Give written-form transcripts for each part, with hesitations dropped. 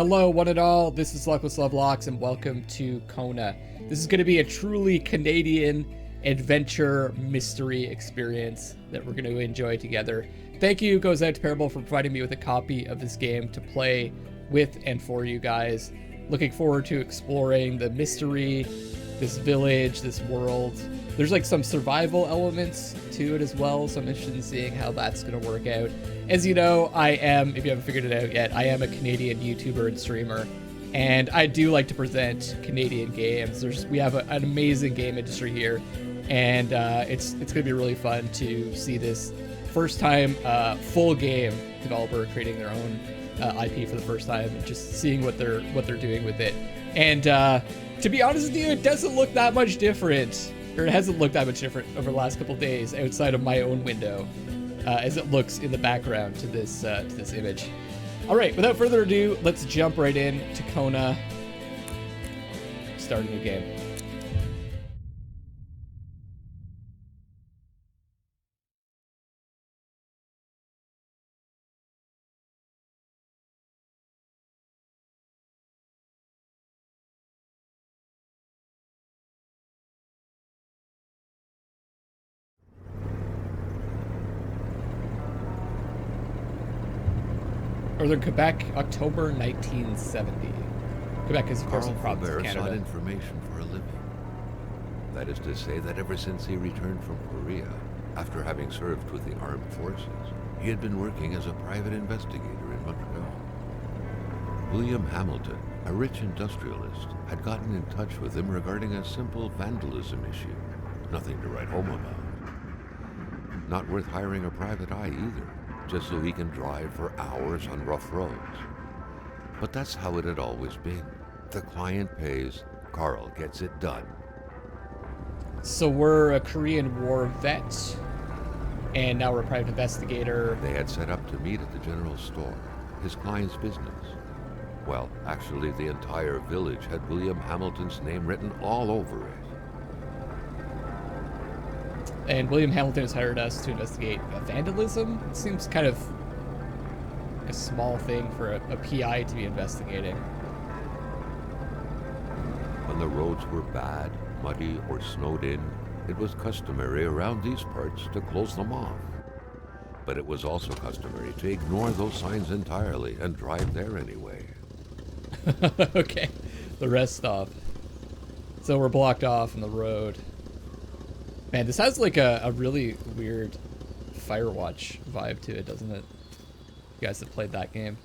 Hello, one and all. This is Luckless Lovelocks, and welcome to Kona. This is going to be a truly Canadian adventure mystery experience that we're going to enjoy together. Thank you goes out to Parabole for providing me with a copy of this game to play with and for you guys. Looking forward to exploring the mystery, this village, this world. There's like some survival elements to it as well, so I'm interested in seeing how that's going to work out. As you know, I am, if you haven't figured it out yet, I am a Canadian YouTuber and streamer, and I do like to present Canadian games. We have an amazing game industry here, and it's going to be really fun to see this first time full game developer creating their own IP for the first time, and just seeing what they're doing with it. And to be honest with you, it doesn't look that much different. Or it hasn't looked that much different over the last couple of days outside of my own window, as it looks in the background to this image. All right, without further ado, let's jump right in to Kona. Start a new game. Northern Quebec, October 1970. Quebec is, of course, a province of Carl Canada. sought information for a living. That is to say that ever since he returned from Korea, after having served with the armed forces, he had been working as a private investigator in Montreal. William Hamilton, a rich industrialist, had gotten in touch with him regarding a simple vandalism issue. Nothing to write home about. Not worth hiring a private eye either, just so he can drive for hours on rough roads. But that's how it had always been. The client pays, Carl gets it done. So we're a Korean War vet, and now we're a private investigator. They had set up to meet at the general store, his client's business. Well, actually the entire village had William Hamilton's name written all over it. And William Hamilton has hired us to investigate vandalism. It seems kind of a small thing for a PI to be investigating. When the roads were bad, muddy, or snowed in, it was customary around these parts to close them off. But it was also customary to ignore those signs entirely and drive there anyway. Okay, the rest stop. So we're blocked off on the road. Man, this has like a really weird Firewatch vibe to it, doesn't it? You guys have played that game.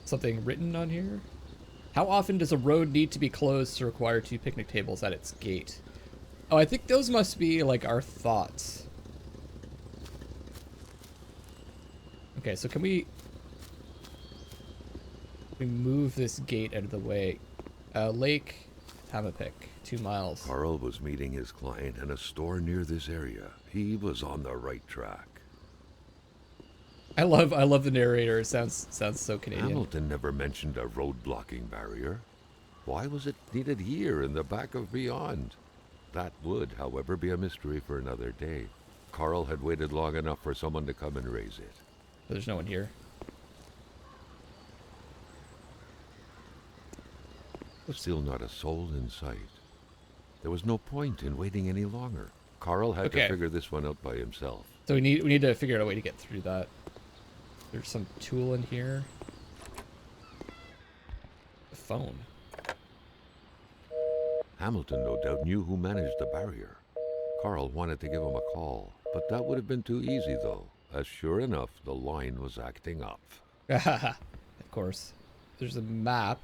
Something written on here? How often does a road need to be closed to require 2 picnic tables at its gate? Oh, I think those must be like our thoughts. Okay, so can we move this gate out of the way? Lake Atamipek, 2 miles. Carl was meeting his client in a store near this area. He was on the right track. I love the narrator. It sounds so Canadian. Hamilton never mentioned a road blocking barrier. Why was it needed here in the back of Beyond? That would, however, be a mystery for another day. Carl had waited long enough for someone to come and raise it. There's no one here. Still not a soul in sight. There was no point in waiting any longer. Carl had to figure this one out by himself. So we need to figure out a way to get through that. There's some tool in here. A phone. Hamilton no doubt knew who managed the barrier. Carl wanted to give him a call, but that would have been too easy though, as sure enough the line was acting up. Of course. There's a map.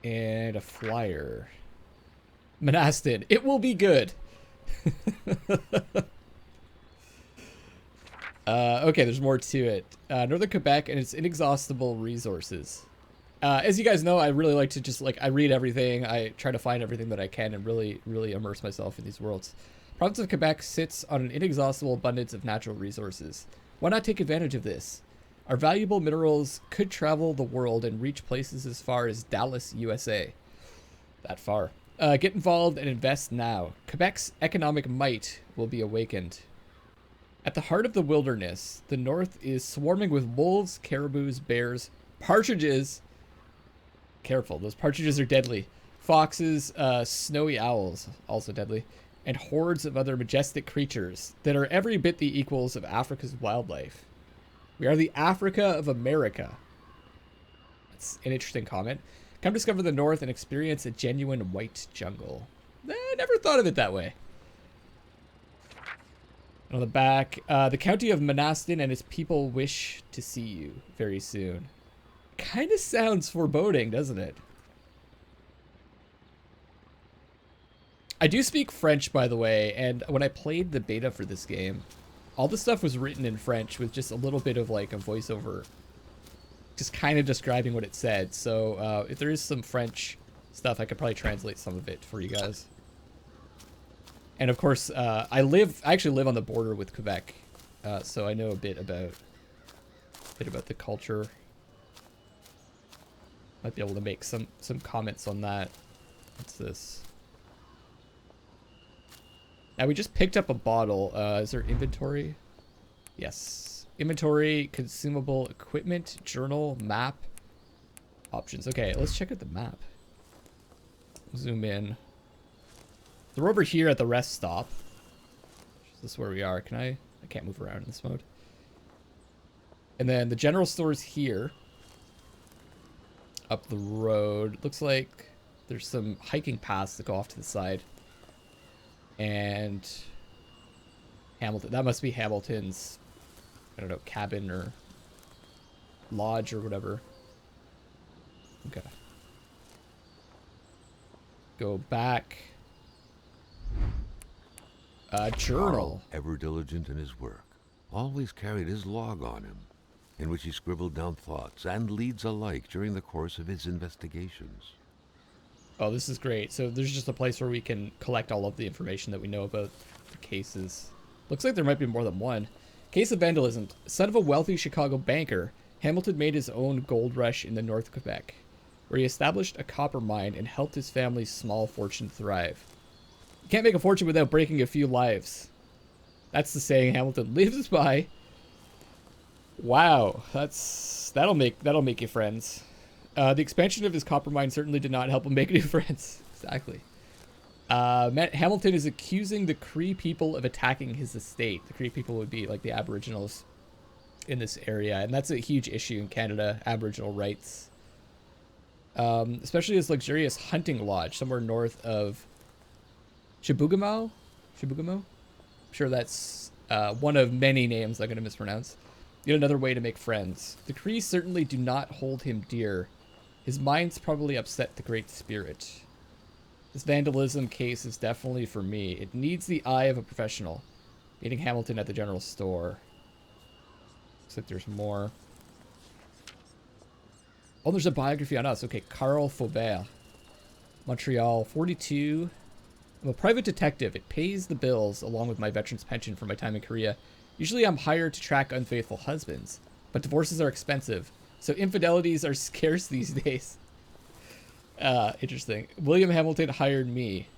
And a flyer. Monastin. It will be good. Okay, there's more to it. Northern Quebec and its inexhaustible resources. As you guys know, I really like to just, I read everything. I try to find everything that I can and really immerse myself in these worlds. Province of Quebec sits on an inexhaustible abundance of natural resources. Why not take advantage of this? Our valuable minerals could travel the world and reach places as far as Dallas, USA. That far. Get involved and invest now. Quebec's economic might will be awakened. At the heart of the wilderness, the north is swarming with wolves, caribous, bears, partridges. Careful, those partridges are deadly. Foxes, snowy owls, also deadly, and hordes of other majestic creatures that are every bit the equals of Africa's wildlife. We are the Africa of America. That's an interesting comment. Come discover the north and experience a genuine white jungle. I never thought of it that way. On the back, the county of Manastin and its people wish to see you very soon. Kind of sounds foreboding, doesn't it? I do speak French, by the way, and when I played the beta for this game, all the stuff was written in French with just a little bit of like a voiceover, just kind of describing what it said. So if there is some French stuff, I could probably translate some of it for you guys. And of course, I actually live on the border with Quebec, so I know a bit about the culture. Might be able to make some comments on that. What's this? Now we just picked up a bottle. Is there inventory? Yes. Inventory, consumable equipment, journal, map, options. Okay, let's check out the map. Zoom in. So we're over here at the rest stop. This is where we are. I can't move around in this mode. And then the general store is here. Up the road. Looks like there's some hiking paths that go off to the side. And Hamilton. That must be Hamilton's, I don't know, cabin or lodge or whatever. Okay. Go back. Journal. Carl, ever diligent in his work, always carried his log on him, in which he scribbled down thoughts and leads alike during the course of his investigations. Oh, this is great. So there's just a place where we can collect all of the information that we know about the cases. Looks like there might be more than one. Case of vandalism. Son of a wealthy Chicago banker, Hamilton made his own gold rush in the North Quebec, where he established a copper mine and helped his family's small fortune thrive. You can't make a fortune without breaking a few lives. That's the saying Hamilton lives by. Wow, that'll make you friends. The expansion of his copper mine certainly did not help him make new friends. Exactly. Hamilton is accusing the Cree people of attacking his estate. The Cree people would be like the Aboriginals in this area, and that's a huge issue in Canada, Aboriginal rights. Especially his luxurious hunting lodge somewhere north of Chibougamau? I'm sure that's one of many names I'm going to mispronounce. Yet another way to make friends. The Cree certainly do not hold him dear. His mind's probably upset the Great Spirit. This vandalism case is definitely for me. It needs the eye of a professional. Meeting Hamilton at the general store. Looks like there's more. Oh, there's a biography on us. Okay, Carl Faubert. Montreal, 42. I'm a private detective. It pays the bills along with my veteran's pension for my time in Korea. Usually I'm hired to track unfaithful husbands, but divorces are expensive, so infidelities are scarce these days. Interesting. William Hamilton hired me.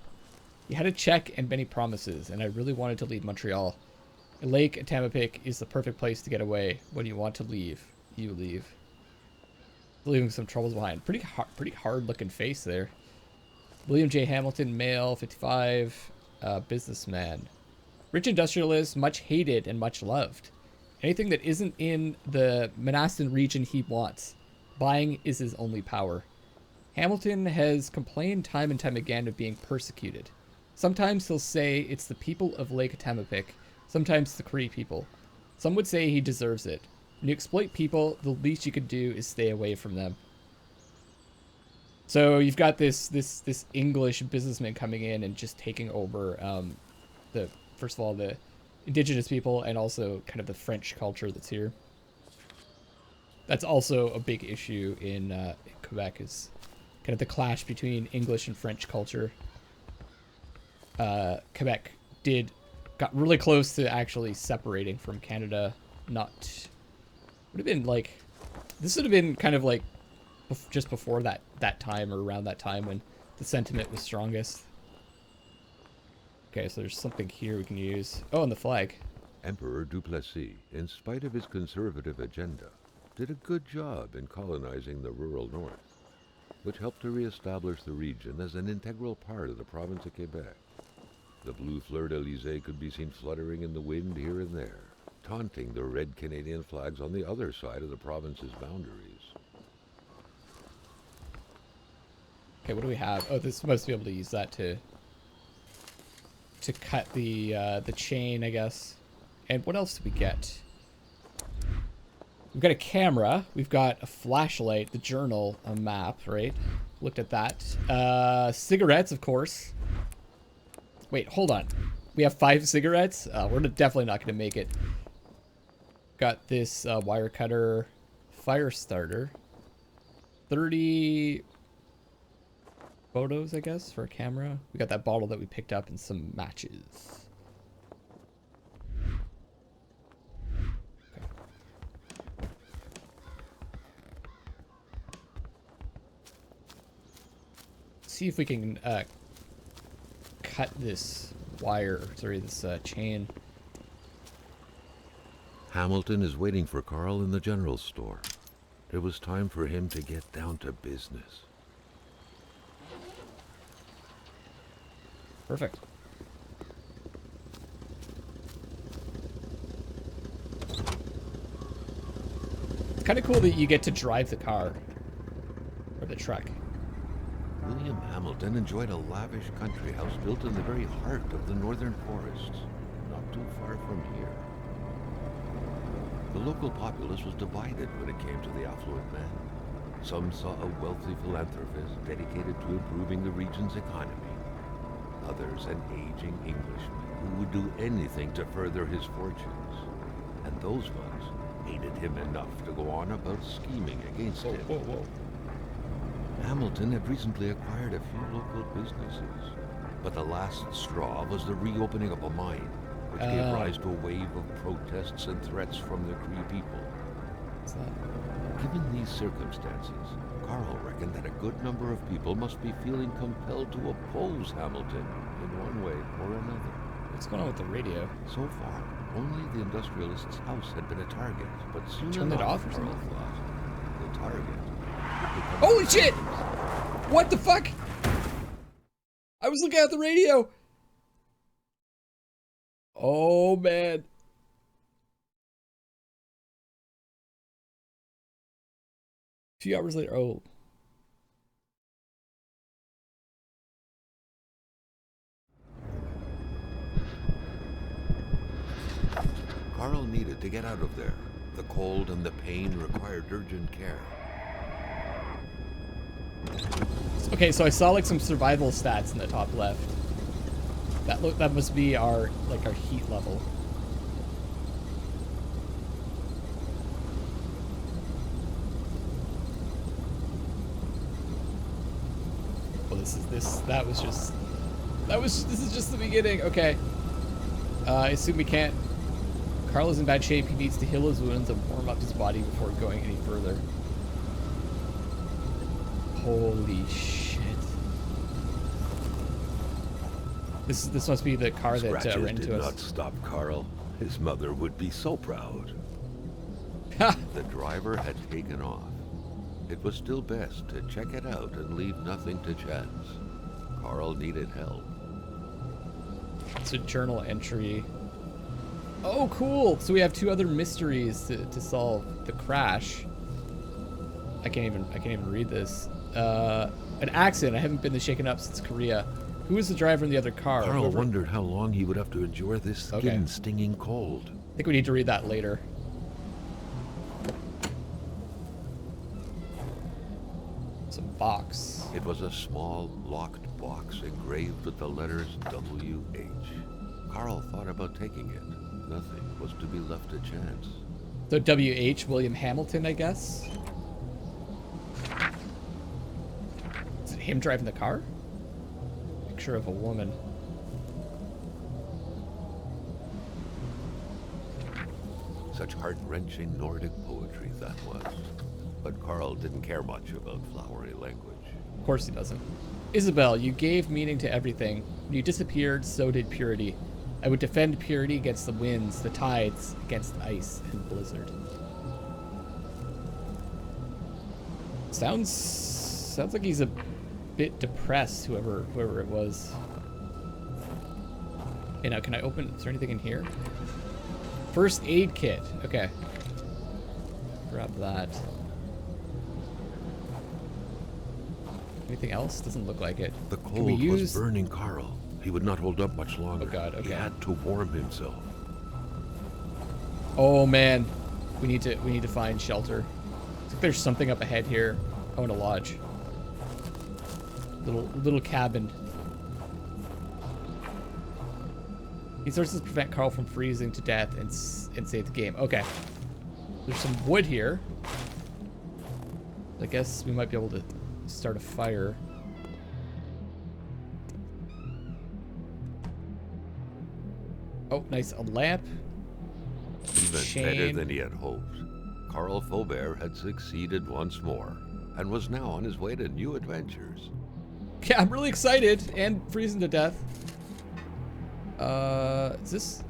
He had a check and many promises, and I really wanted to leave Montreal. Lake Atamipek is the perfect place to get away. When you want to leave, you leave. Leaving some troubles behind. Pretty hard looking face there. William J. Hamilton, male, 55, businessman. Rich industrialist, much hated and much loved. Anything that isn't in the Manastin region he wants. Buying is his only power. Hamilton has complained time and time again of being persecuted. Sometimes he'll say it's the people of Lake Atamipek, sometimes the Cree people. Some would say he deserves it. When you exploit people, the least you can do is stay away from them. So you've got this English businessman coming in and just taking over first of all, the indigenous people and also kind of the French culture that's here. That's also a big issue in Quebec, is kind of the clash between English and French culture. Quebec got really close to actually separating from Canada. This would have been kind of like just before that time, or around that time when the sentiment was strongest. Okay, so there's something here we can use. Oh, and the flag. Emperor Duplessis, in spite of his conservative agenda, did a good job in colonizing the rural north, which helped to re-establish the region as an integral part of the province of Quebec. The blue fleur-de-lis could be seen fluttering in the wind here and there, taunting the red Canadian flags on the other side of the province's boundaries. Okay, what do we have? Oh, this must be able to use that to cut the chain, I guess. And what else do we get? We've got a camera. We've got a flashlight, the journal, a map, right? Looked at that. Cigarettes, of course. Wait, hold on. We have 5 cigarettes? We're definitely not going to make it. Got this wire cutter, fire starter. 30 photos, I guess, for a camera. We got that bottle that we picked up and some matches. Okay. See if we can cut this wire, sorry, this chain. Hamilton is waiting for Carl in the general store. It was time for him to get down to business. Perfect. It's kind of cool that you get to drive the car. Or the truck. William Hamilton enjoyed a lavish country house built in the very heart of the northern forests, not too far from here. The local populace was divided when it came to the affluent man. Some saw a wealthy philanthropist dedicated to improving the region's economy. Others, an aging Englishman who would do anything to further his fortunes. And those ones hated him enough to go on about scheming against him. Whoa. Hamilton had recently acquired a few local businesses, but the last straw was the reopening of a mine, which gave rise to a wave of protests and threats from the Cree people. What's that? Given these circumstances, Carl reckoned that a good number of people must be feeling compelled to oppose Hamilton in one way or another. What's going on with the radio? So far, only the industrialist's house had been a target, but soon Turn it off or Carl something? thought the target. Holy shit! What the fuck? I was looking at the radio. Oh man. A few hours later. Oh. Carl needed to get out of there. The cold and the pain required urgent care. Okay, so I saw like some survival stats in the top left. That must be our heat level. Well, this is just the beginning. Okay. I assume we can't. Carl is in bad shape. He needs to heal his wounds and warm up his body before going any further. Holy shit. This must be the car that ran into us. Scratches did not stop Carl. His mother would be so proud. The driver had taken off. It was still best to check it out and leave nothing to chance. Carl needed help. It's a journal entry. Oh, cool! So we have 2 other mysteries to solve. The crash. I can't even read this. An accident. I haven't been this shaken up since Korea. Who was the driver in the other car? Carl wondered how long he would have to endure this skin-stinging cold. I think we need to read that later. Some box. It was a small, locked box engraved with the letters W.H. Carl thought about taking it. Nothing was to be left to chance. So W.H. William Hamilton, I guess? Is it him driving the car? Picture of a woman. Such heart-wrenching Nordic poetry that was. But Carl didn't care much about flowery language. Of course he doesn't. Isabel, you gave meaning to everything. When you disappeared, so did purity. I would defend purity against the winds, the tides against ice and blizzard. Sounds like he's a bit depressed, whoever it was. Okay, now can I open, is there anything in here? First aid kit, okay. Grab that. Anything else? Doesn't look like it. The cold was burning Carl. He would not hold up much longer. Oh god, okay. He had to warm himself. Oh man, we need to find shelter. Looks like there's something up ahead here. I want a lodge. Little cabin. These sources prevent Carl from freezing to death and save the game. Okay. There's some wood here. I guess we might be able to start a fire. Oh, nice. A lamp. Even better than he had hoped. Carl Faubert had succeeded once more and was now on his way to new adventures. Yeah, I'm really excited and freezing to death. Is this?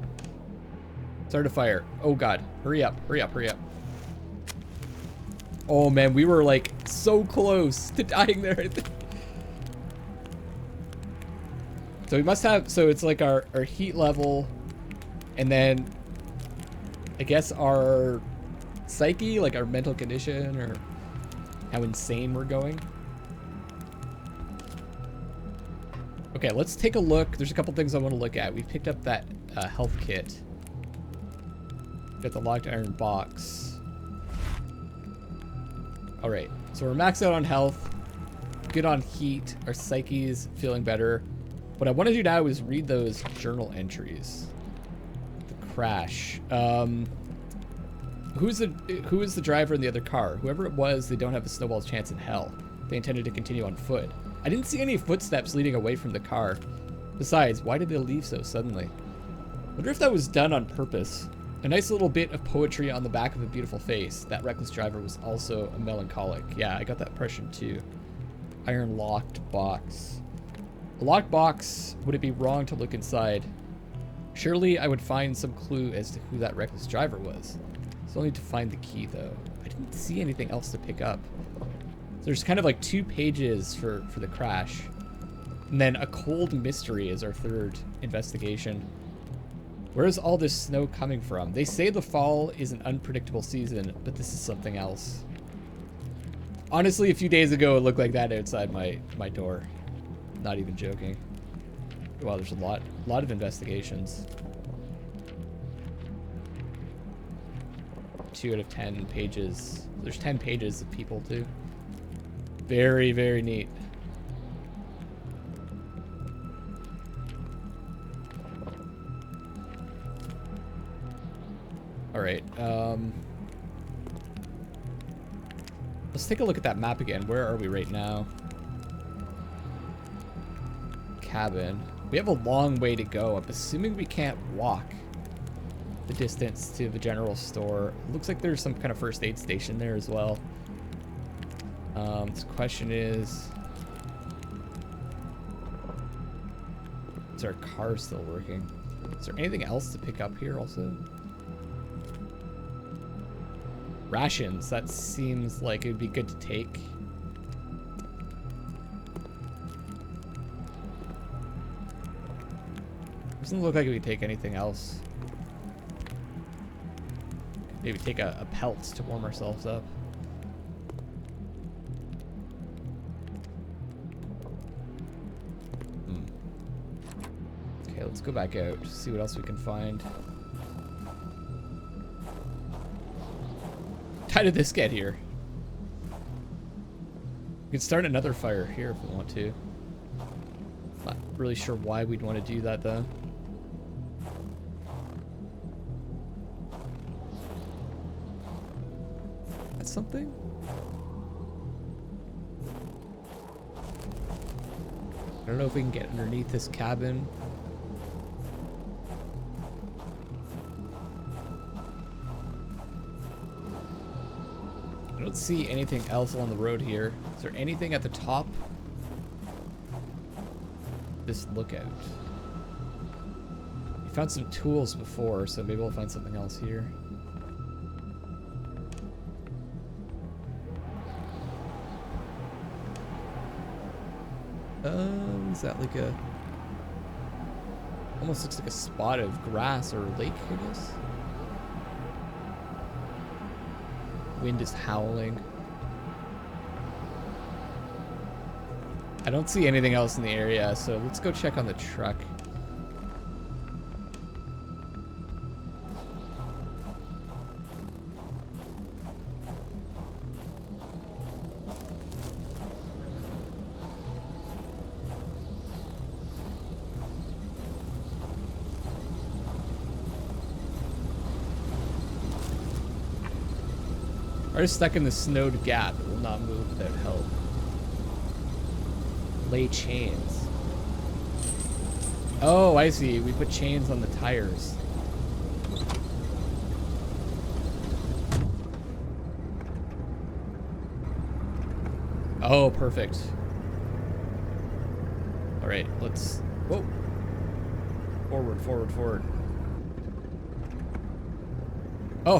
Start a fire. Oh god. Hurry up, hurry up, hurry up. Oh man, we were like so close to dying there, I think. So we must have, so it's like our heat level, and then I guess our psyche, like our mental condition, or how insane we're going. Okay, let's take a look. There's a couple things I want to look at. We picked up that health kit. Got the locked iron box. All right, so we're maxed out on health, good on heat. Our psyche's feeling better. What I want to do now is read those journal entries. The crash. Who is the driver in the other car? Whoever it was, they don't have a snowball's chance in hell. They intended to continue on foot. I didn't see any footsteps leading away from the car. Besides, why did they leave so suddenly? Wonder if that was done on purpose. A nice little bit of poetry on the back of a beautiful face. That reckless driver was also a melancholic. Yeah, I got that impression too. Iron locked box. A locked box, would it be wrong to look inside? Surely I would find some clue as to who that reckless driver was. Still need to find the key though. I didn't see anything else to pick up. There's kind of like 2 pages for the crash. And then a cold mystery is our third investigation. Where is all this snow coming from? They say the fall is an unpredictable season, but this is something else. Honestly, a few days ago, it looked like that outside my door. Not even joking. Wow, there's a lot of investigations. 2 out of 10 pages. There's 10 pages of people too. Very, very neat. All right. Let's take a look at that map again. Where are we right now? Cabin. We have a long way to go. I'm assuming we can't walk the distance to the general store. Looks like there's some kind of first aid station there as well. The question is our car still working? Is there anything else to pick up here also? Rations, that seems like it would be good to take. Doesn't look like we could take anything else. Maybe take a pelt to warm ourselves up. Okay, let's go back out, see what else we can find. How did this get here? We could start another fire here if we want to. Not really sure why we'd want to do that though. That's something? I don't know if we can get underneath this cabin. I don't see anything else on the road here. Is there anything at the top? This lookout. Found some tools before, so maybe we'll find something else here. Is that like a... Almost looks like a spot of grass or lake, I guess. Wind is howling. I don't see anything else in the area, so let's go check on the truck. Are stuck in the snowed gap. It will not move without help. Lay chains. Oh, I see. We put chains on the tires. Oh, perfect. All right, let's... Whoa. Forward, forward, forward. Oh,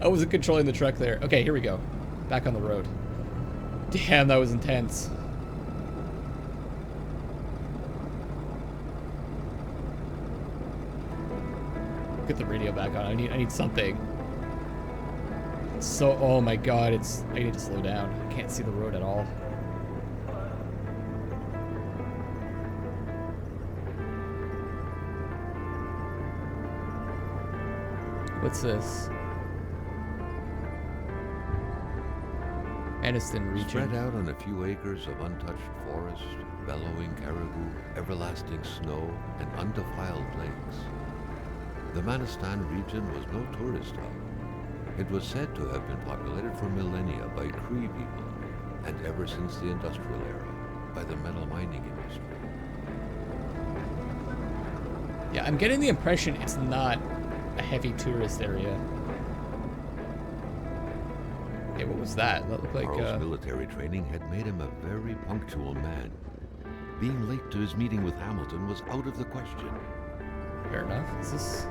I wasn't controlling the truck there. Okay, here we go. Back on the road. Damn, that was intense. Get the radio back on. I need something. So, oh my god, I need to slow down. I can't see the road at all. What's this? Aniston region. Spread out on a few acres of untouched forest, bellowing caribou, everlasting snow, and undefiled lakes. The Manistan region was no tourist hub. It was said to have been populated for millennia by Cree people, and ever since the industrial era, by the metal mining industry. Yeah, I'm getting the impression it's not a heavy tourist area. Hey, what was that? That looked like Carl's military training had made him a very punctual man. Being late to his meeting with Hamilton was out of the question. Fair enough. Is this...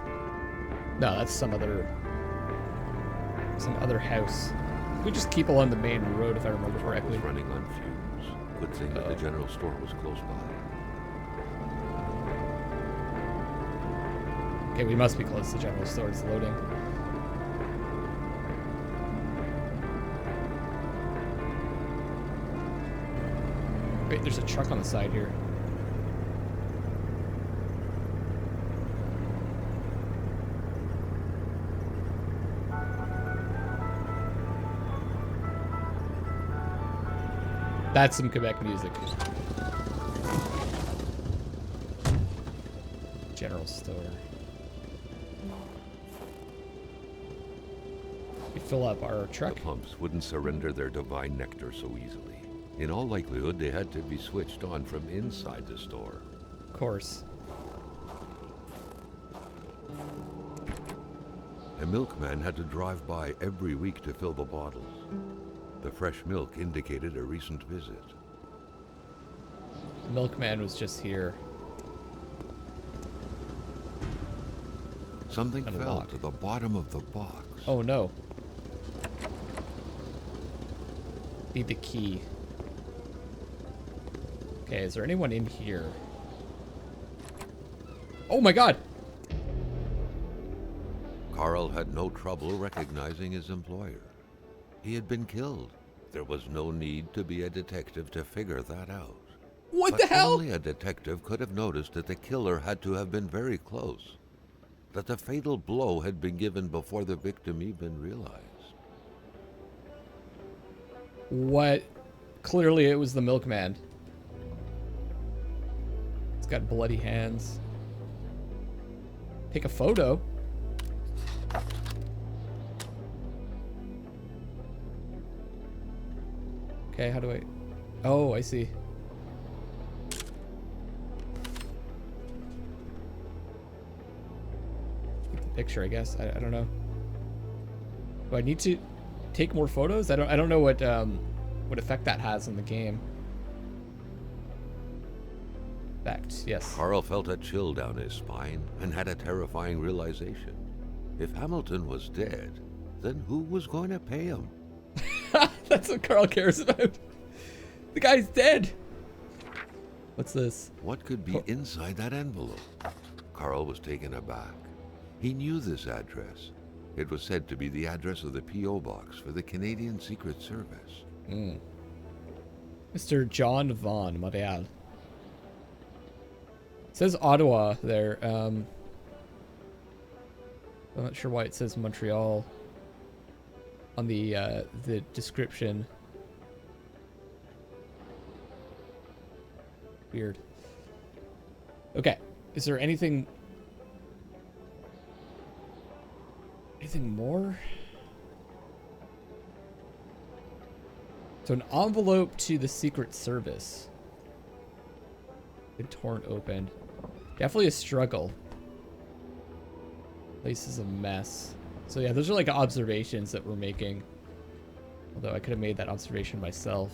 No, that's some other house. We just keep along the main road, if I remember correctly. Was running on fumes. Good thing that the general store was close by. Okay, we must be close to the general store. It's loading. Wait, there's a truck on the side here. That's some Quebec music. General store. We fill up our truck. The pumps wouldn't surrender their divine nectar so easily. In all likelihood, they had to be switched on from inside the store. Of course. A milkman had to drive by every week to fill the bottles. The fresh milk indicated a recent visit. The milkman was just here. Something fell to the bottom of the box. Oh no. Need the key. Okay, is there anyone in here? Oh my god! Carl had no trouble recognizing his employer. He had been killed. There was no need to be a detective to figure that out. What the hell? Only a detective could have noticed that the killer had to have been very close. That the fatal blow had been given before the victim even realized. What? Clearly it was the milkman. It's got bloody hands. Take a photo. Okay, how do I... Oh, I see. Take the picture, I guess. I don't know. Do I need to take more photos? I don't know what effect that has in the game. Fact, yes. Carl felt a chill down his spine and had a terrifying realization. If Hamilton was dead, then who was going to pay him? That's what Carl cares about. The guy's dead. What's this? What could be inside that envelope? Carl was taken aback. He knew this address. It was said to be the address of the P.O. box for the Canadian Secret Service. Mr. John Vaughan, Montreal. It says Ottawa there. I'm not sure why it says Montreal on the description. Weird. Okay. Is there anything more? So an envelope to the Secret Service. Been torn open. Definitely a struggle. Place is a mess. So yeah, those are like observations that we're making. Although I could have made that observation myself.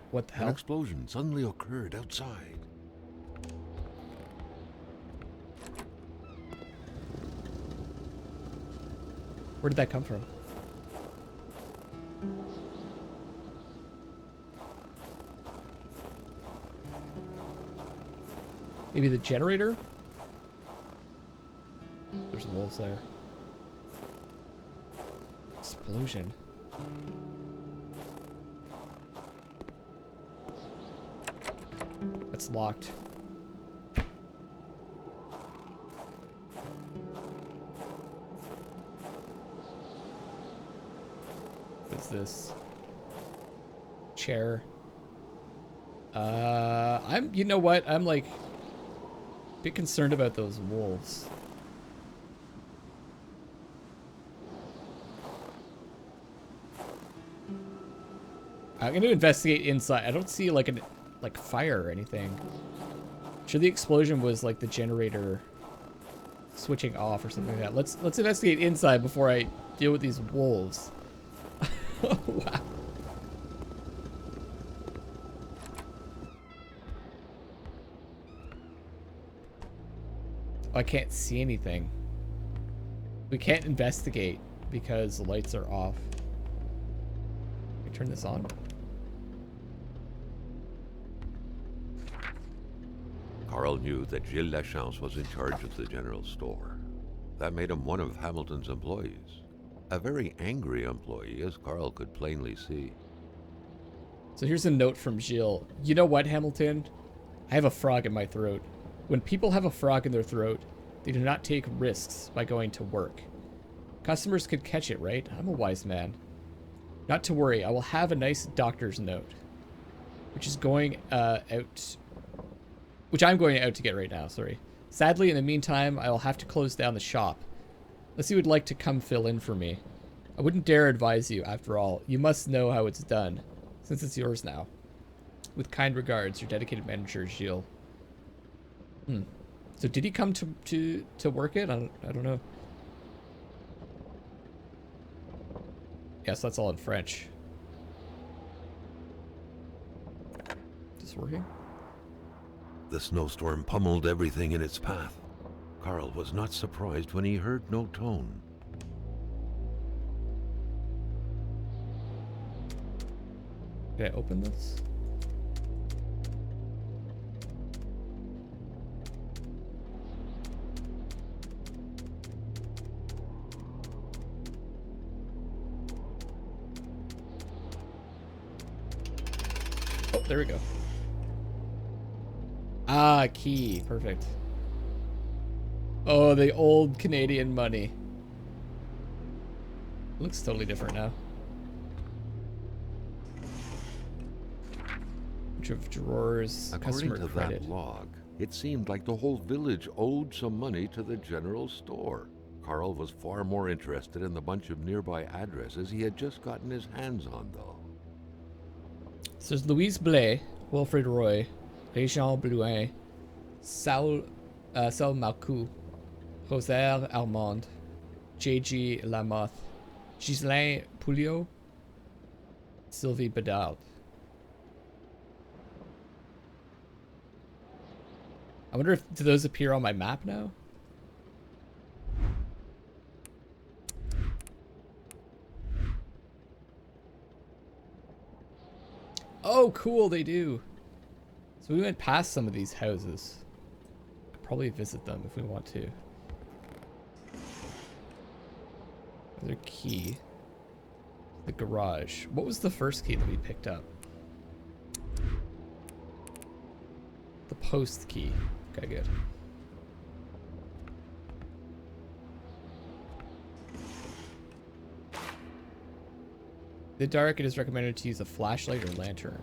What the hell? An explosion suddenly occurred outside. Where did that come from? Maybe the generator? There's wolves there. Explosion. That's locked. What's this? Chair. You know what? I'm like a bit concerned about those wolves. I'm going to investigate inside. I don't see like fire or anything. Sure, the explosion was like the generator switching off or something like that. Let's investigate inside before I deal with these wolves. Oh, wow. Oh, I can't see anything. We can't investigate because the lights are off. Can I turn this on? Carl knew that Gilles Lachance was in charge of the general store. That made him one of Hamilton's employees. A very angry employee, as Carl could plainly see. So here's a note from Gilles. You know what, Hamilton? I have a frog in my throat. When people have a frog in their throat, they do not take risks by going to work. Customers could catch it, right? I'm a wise man. Not to worry, I will have a nice doctor's note, which I'm going out to get right now, sorry. Sadly, in the meantime, I will have to close down the shop. Unless you would like to come fill in for me. I wouldn't dare advise you, after all. You must know how it's done, since it's yours now. With kind regards, your dedicated manager, Gilles. So did he come to work it? I don't know. Yes, that's all in French. Is this working? The snowstorm pummeled everything in its path. Carl was not surprised when he heard no tone. Can I open this? Oh, there we go. Ah, key. Perfect. Oh, the old Canadian money. Looks totally different now. Bunch of drawers. According Customer to credit. that log, it seemed like the whole village owed some money to the general store. Carl was far more interested in the bunch of nearby addresses he had just gotten his hands on, though. So there's Louise Blais, Wilfred Roy, Régent Blouin, Saul Malcou, Rosaire Armand, J.G. Lamotte, Ghislain Pouliot, Sylvie Bedard. I wonder if do those appear on my map now? Oh, cool, they do. So we went past some of these houses. Could probably visit them if we want to. Another key. The garage. What was the first key that we picked up? The post key. Okay, good. In the dark, it is recommended to use a flashlight or lantern.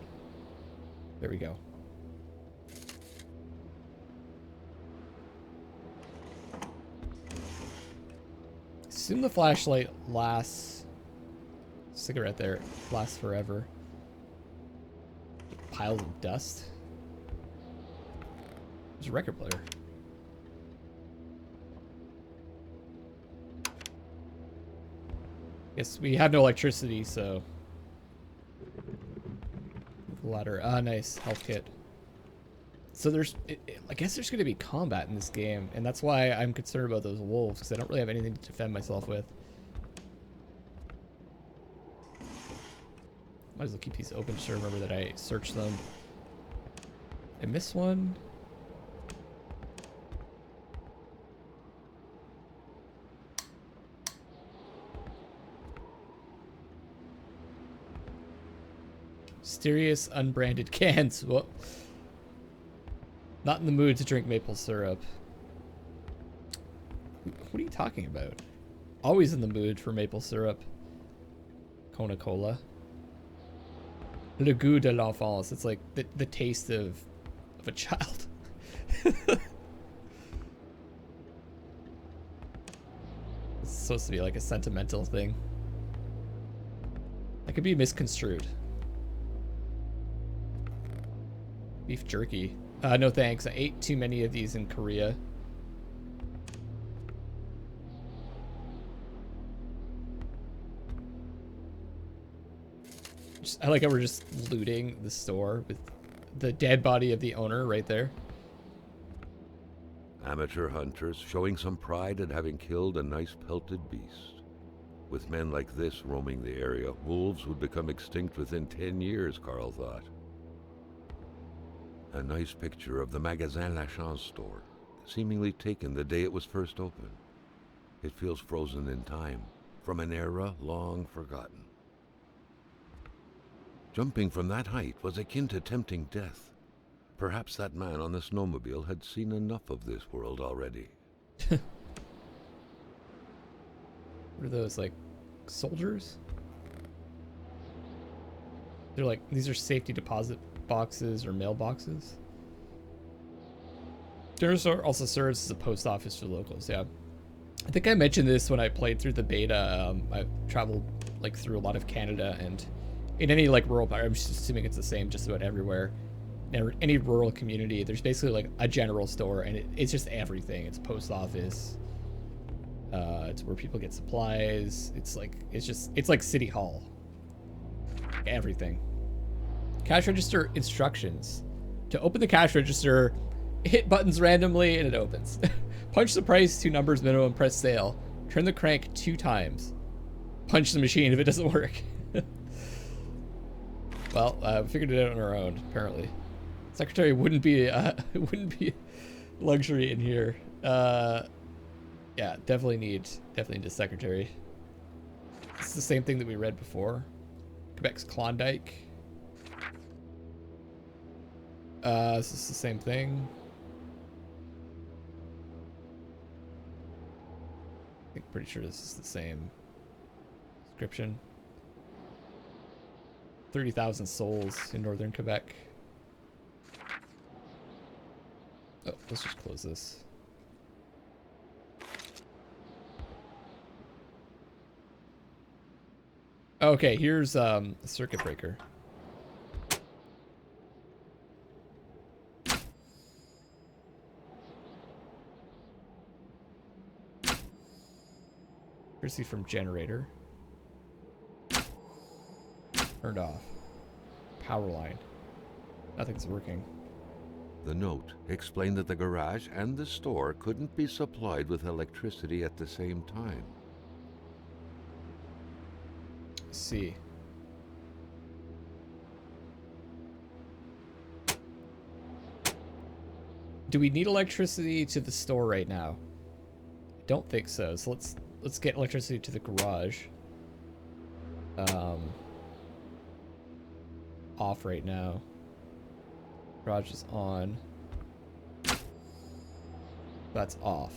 There we go. Assume the flashlight lasts. Cigarette there lasts forever. Piles of dust. There's a record player. Guess we have no electricity, so. Ladder. Ah, nice. Health kit. So there's, I guess there's going to be combat in this game, and that's why I'm concerned about those wolves, because I don't really have anything to defend myself with. Might as well keep these open to remember that I searched them. I missed one. Mysterious unbranded cans. Well, not in the mood to drink maple syrup. What are you talking about? Always in the mood for maple syrup. Kona Cola. Le goût de l'enfance. It's like the taste of a child. It's supposed to be like a sentimental thing. That could be misconstrued. Beef jerky. No thanks. I ate too many of these in Korea. I like how we're just looting the store with the dead body of the owner right there. Amateur hunters showing some pride at having killed a nice pelted beast. With men like this roaming the area, wolves would become extinct within 10 years, Carl thought. A nice picture of the Magasin Lachance store, seemingly taken the day it was first opened. It feels frozen in time, from an era long forgotten. Jumping from that height was akin to tempting death. Perhaps that man on the snowmobile had seen enough of this world already. What are those, like, soldiers? They're like, these are safety deposit boxes or mailboxes. Dinosaur also serves as a post office for locals, yeah. I think I mentioned this when I played through the beta. I've traveled, like, through a lot of Canada, and in any, like, rural part, I'm just assuming it's the same just about everywhere. Any rural community, there's basically, like, a general store, and it's just everything. It's a post office. It's where people get supplies. It's like City Hall. Everything. Cash register instructions. To open the cash register, hit buttons randomly and it opens. Punch the price 2 numbers minimum, press sale. Turn the crank 2 times. Punch the machine if it doesn't work. Well, we figured it out on our own, apparently. Secretary wouldn't be luxury in here. Yeah, definitely need a secretary. It's the same thing that we read before. Quebec's Klondike. This is the same thing. I think pretty sure this is the same description. 30,000 souls in northern Quebec. Oh, let's just close this. Okay, here's a circuit breaker. Electricity from generator. Turned off. Power line. Nothing's working. The note explained that the garage and the store couldn't be supplied with electricity at the same time. Let's see. Do we need electricity to the store right now? I don't think so. So let's get electricity to the garage. Off right now. Garage is on. That's off.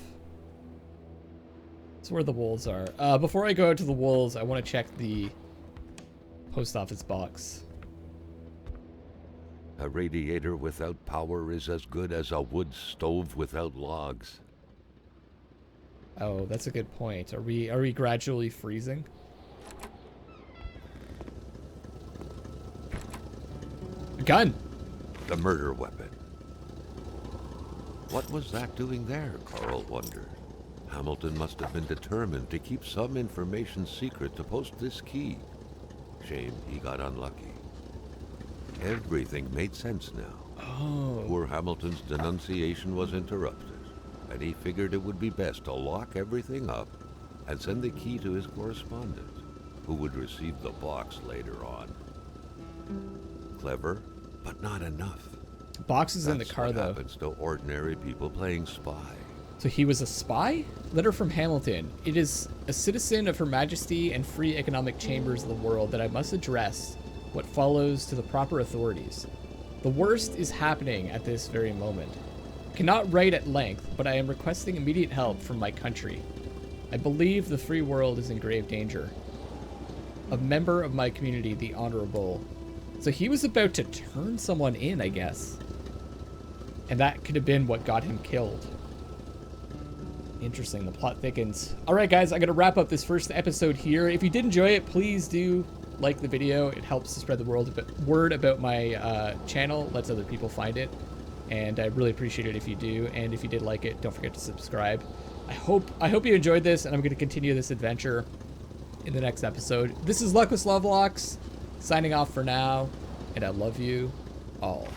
That's where the wolves are. Before I go out to the wolves, I want to check the post office box. A radiator without power is as good as a wood stove without logs. Oh, that's a good point. Are we gradually freezing? A gun. The murder weapon. What was that doing there, Carl wondered. Hamilton must have been determined to keep some information secret to post this key. Shame he got unlucky. Everything made sense now. Oh. Poor Hamilton's denunciation was interrupted, and he figured it would be best to lock everything up and send the key to his correspondent, who would receive the box later on. Clever, but not enough. Box is in the That's car, what though. happens to ordinary people playing spy. So he was a spy? Letter from Hamilton. It is a citizen of Her Majesty and free economic chambers of the world that I must address what follows to the proper authorities. The worst is happening at this very moment. I cannot write at length, but I am requesting immediate help from my country. I believe the free world is in grave danger. A member of my community, the Honorable. So he was about to turn someone in, I guess. And that could have been what got him killed. Interesting, the plot thickens. Alright guys, I'm going to wrap up this first episode here. If you did enjoy it, please do like the video. It helps to spread the word about my channel, lets other people find it. And I really appreciate it if you do. And if you did like it, don't forget to subscribe. I hope you enjoyed this, and I'm going to continue this adventure in the next episode. This is Luckless Lovelocks, signing off for now, and I love you all.